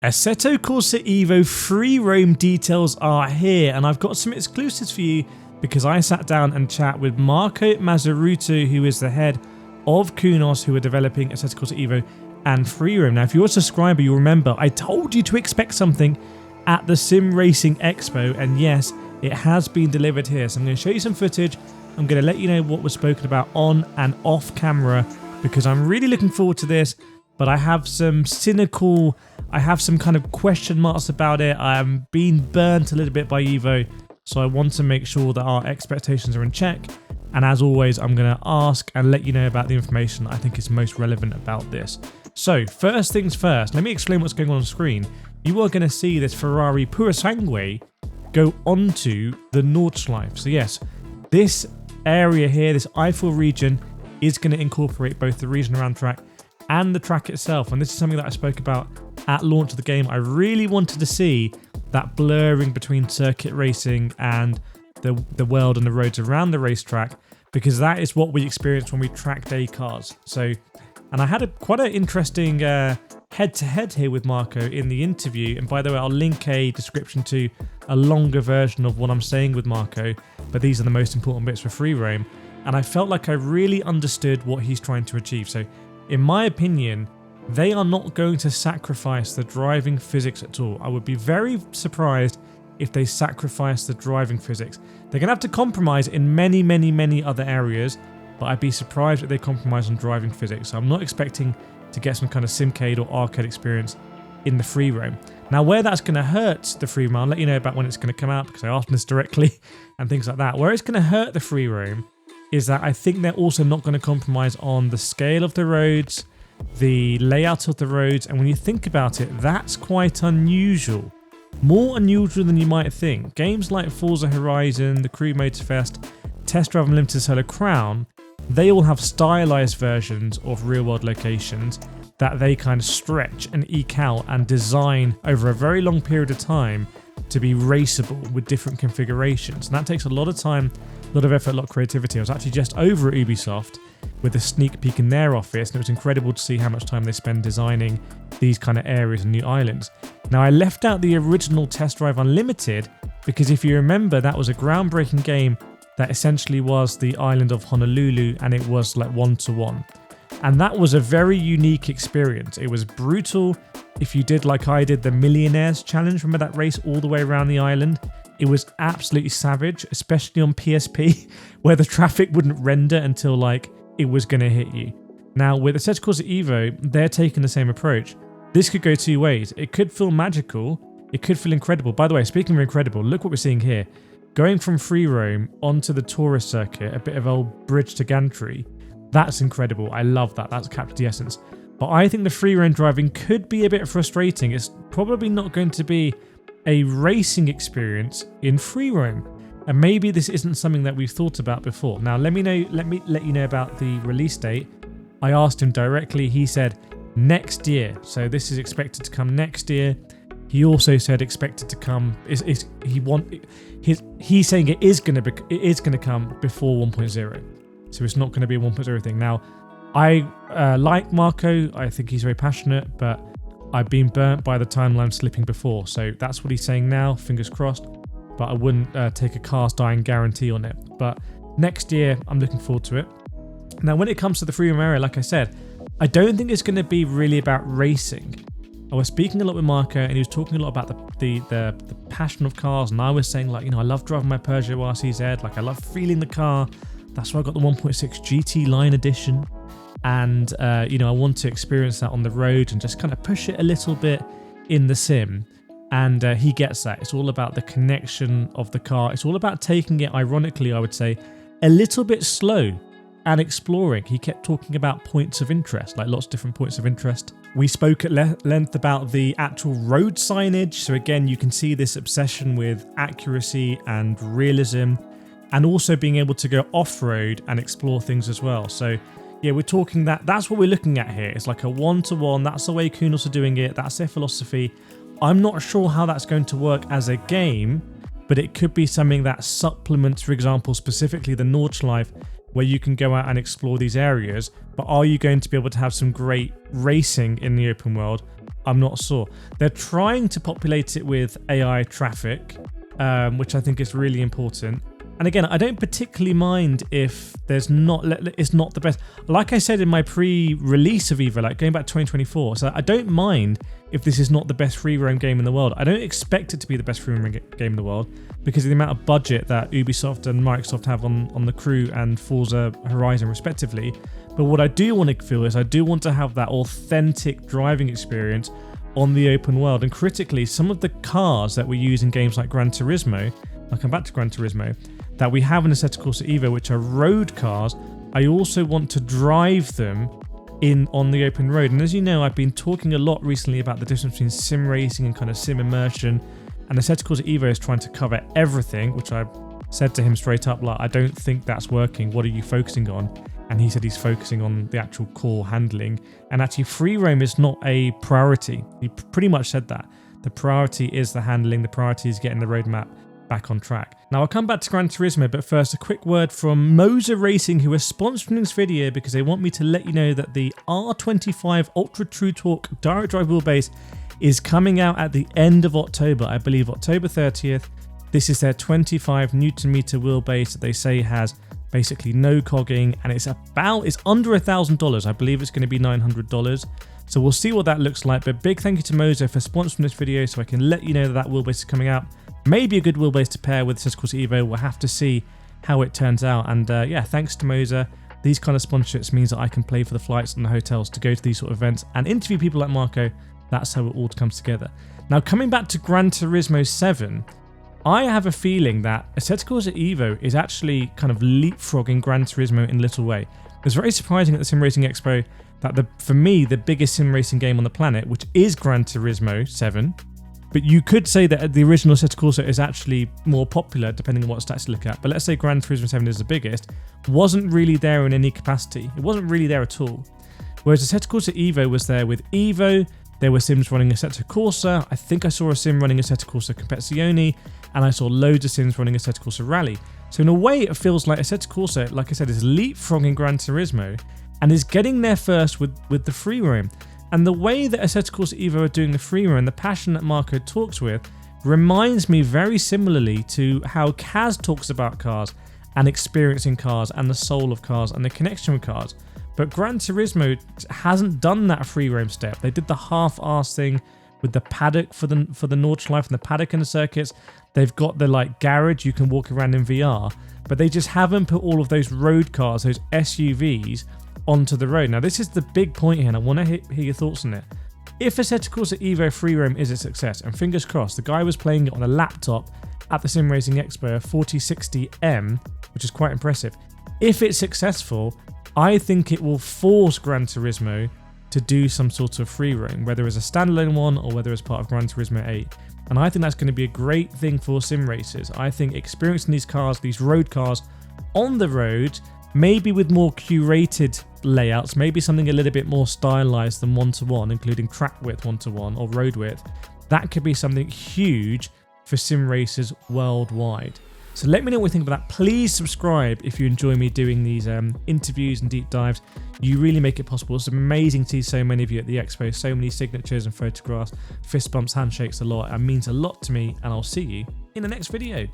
Assetto Corsa Evo free roam details are here, and I've got some exclusives for you because I sat down and chat with Marco Mazzaruto, who is the head of Kunos, who are developing Assetto Corsa Evo and free roam. Now, if you're a subscriber, you'll remember I told you to expect something at the Sim Racing Expo, and yes, it has been delivered here. So I'm going to show you some footage. I'm going to let you know what was spoken about on and off camera because I'm really looking forward to this. But I have some kind of question marks about it. I am being burnt a little bit by Evo, so I want to make sure that our expectations are in check. And as always, I'm going to ask and let you know about the information I think is most relevant about this. So first things first, let me explain what's going on screen. You are going to see this Ferrari Purosangue go onto the Nordschleife. So yes, this area here, this Eifel region, is going to incorporate both the region around track and the track itself. And this is something that I spoke about at launch of the game. I really wanted to see that blurring between circuit racing and the world and the roads around the racetrack, because that is what we experienced when we track day cars. So, and I had quite an interesting head-to-head here with Marco in the interview. And by the way, I'll link a description to a longer version of what I'm saying with Marco, but these are the most important bits for free roam. And I felt like I really understood what he's trying to achieve. So in my opinion, they are not going to sacrifice the driving physics at all. I would be very surprised if they sacrifice the driving physics. They're going to have to compromise in many other areas, but I'd be surprised if they compromise on driving physics. So I'm not expecting to get some kind of simcade or arcade experience in the free roam. Now, where that's going to hurt the free roam, I'll let you know about when it's going to come out because I asked them this directly and things like that. Where it's going to hurt the free roam is that I think they're also not going to compromise on the scale of the roads, the layout of the roads, and when you think about it, that's quite unusual. More unusual than you might think. Games like Forza Horizon, the Crew Motorfest, Test Drive Unlimited Solar Crown, they all have stylized versions of real-world locations that they kind of stretch and eke out and design over a very long period of time to be raceable with different configurations. And that takes a lot of time, a lot of effort, a lot of creativity. I was actually just over at Ubisoft with a sneak peek in their office, and it was incredible to see how much time they spend designing these kind of areas and new islands. Now, I left out the original Test Drive Unlimited because if you remember, that was a groundbreaking game that essentially was the island of Honolulu, and it was like one-to-one. And that was a very unique experience. It was brutal. If you did like I did the Millionaires Challenge, remember that race all the way around the island? It was absolutely savage, especially on PSP, where the traffic wouldn't render until like it was going to hit you. Now, with Assetto Corsa Evo, they're taking the same approach. This could go two ways. It could feel magical. It could feel incredible. By the way, speaking of incredible, look what we're seeing here. Going from free roam onto the tourist circuit, a bit of old bridge to gantry, that's incredible. I love that. That's captured the essence. But I think the free roam driving could be a bit frustrating. It's probably not going to be a racing experience in free roam. And maybe this isn't something that we've thought about before. Now, let me let you know about the release date. I asked him directly. He said next year. So this is expected to come next year. He also said expected to come. He's saying it is going to come before 1.0. So it's not going to be a 1.0 thing. Now, I like Marco. I think he's very passionate, but I've been burnt by the timeline slipping before. So that's what he's saying now. Fingers crossed. But I wouldn't take a cast iron guarantee on it. But next year, I'm looking forward to it. Now, when it comes to the free roam area, like I said, I don't think it's going to be really about racing. I was speaking a lot with Marco, and he was talking a lot about the passion of cars, and I was saying, like, I love driving my Peugeot RCZ, like I love feeling the car. That's why I got the 1.6 GT Line Edition, and I want to experience that on the road and just kind of push it a little bit in the sim. And he gets that. It's all about the connection of the car. It's all about taking it, ironically, I would say, a little bit slow and exploring. He kept talking about points of interest, like lots of different points of interest. We spoke at length about the actual road signage. So again, you can see this obsession with accuracy and realism, and also being able to go off-road and explore things as well. So yeah, we're talking that's what we're looking at here. It's like a one-to-one. That's the way Kunos are doing it. That's their philosophy. I'm not sure how that's going to work as a game, but it could be something that supplements, for example, specifically the Nordschleife, where you can go out and explore these areas. But are you going to be able to have some great racing in the open world? I'm not sure. They're trying to populate it with AI traffic, which I think is really important. And again, I don't particularly mind if it's not the best. Like I said in my pre-release of Evo, like going back to 2024, so I don't mind if this is not the best free roam game in the world. I don't expect it to be the best free roam game in the world because of the amount of budget that Ubisoft and Microsoft have on the Crew and Forza Horizon respectively. But what I do want to feel is I do want to have that authentic driving experience on the open world. And critically, some of the cars that we use in games like Gran Turismo, I'll come back to Gran Turismo, that we have in Assetto Corsa Evo, which are road cars, I also want to drive them on the open road. And as you know, I've been talking a lot recently about the difference between sim racing and kind of sim immersion. And Assetto Corsa Evo is trying to cover everything, which I've said to him straight up, like, I don't think that's working. What are you focusing on? And he said he's focusing on the actual core handling. And actually, free roam is not a priority. He pretty much said that. The priority is the handling. The priority is getting the roadmap back on track. Now I'll come back to Gran Turismo, but first a quick word from Moza Racing, who are sponsoring this video because they want me to let you know that the R25 Ultra True Torque direct drive wheelbase is coming out at the end of October, I believe October 30th. This is their 25 Newton meter wheelbase that they say has basically no cogging, and it's under $1,000. I believe it's going to be $900. So we'll see what that looks like, but big thank you to Moza for sponsoring this video so I can let you know that wheelbase is coming out. Maybe a good wheelbase to pair with Assetto Corsa Evo. We'll have to see how it turns out. And yeah, thanks to Moza. These kind of sponsorships means that I can pay for the flights and the hotels to go to these sort of events and interview people like Marco. That's how it all comes together. Now, coming back to Gran Turismo 7, I have a feeling that Assetto Corsa Evo is actually kind of leapfrogging Gran Turismo in a little way. It was very surprising at the Sim Racing Expo that for me, the biggest sim racing game on the planet, which is Gran Turismo 7, but you could say that the original Assetto Corsa is actually more popular depending on what stats you look at. But let's say Gran Turismo 7 is the biggest, wasn't really there in any capacity. It wasn't really there at all. Whereas Assetto Corsa Evo was there with Evo. There were sims running Assetto Corsa. I think I saw a sim running Assetto Corsa Competizione, and I saw loads of sims running Assetto Corsa Rally. So in a way, it feels like Assetto Corsa, like I said, is leapfrogging Gran Turismo and is getting there first with the free roam. And the way that Assetto Corsa Evo are doing the free roam, the passion that Marco talks with, reminds me very similarly to how Kaz talks about cars and experiencing cars and the soul of cars and the connection with cars. But Gran Turismo hasn't done that free roam step. They did the half-arse thing with the paddock for the Nordschleife and the paddock in the circuits. They've got the like garage you can walk around in VR, but they just haven't put all of those road cars, those SUVs, onto the road. Now this is the big point here, and I want to hear your thoughts on it. If Assetto Corsa Evo free roam is a success, and fingers crossed, the guy was playing it on a laptop at the Sim Racing Expo, a 4060M, which is quite impressive. If it's successful, I think it will force Gran Turismo to do some sort of free roam, whether it's a standalone one or whether it's part of Gran Turismo 8. And I think that's going to be a great thing for sim racers. I think experiencing these cars, these road cars on the road, maybe with more curated layouts, maybe something a little bit more stylized than one-to-one, including track width one-to-one or road width, that could be something huge for sim racers worldwide. So let me know what you think about that. Please subscribe if you enjoy me doing these interviews and deep dives. You really make it possible. It's amazing to see so many of you at the expo, so many signatures and photographs, fist bumps, handshakes, a lot. It means a lot to me, and I'll see you in the next video.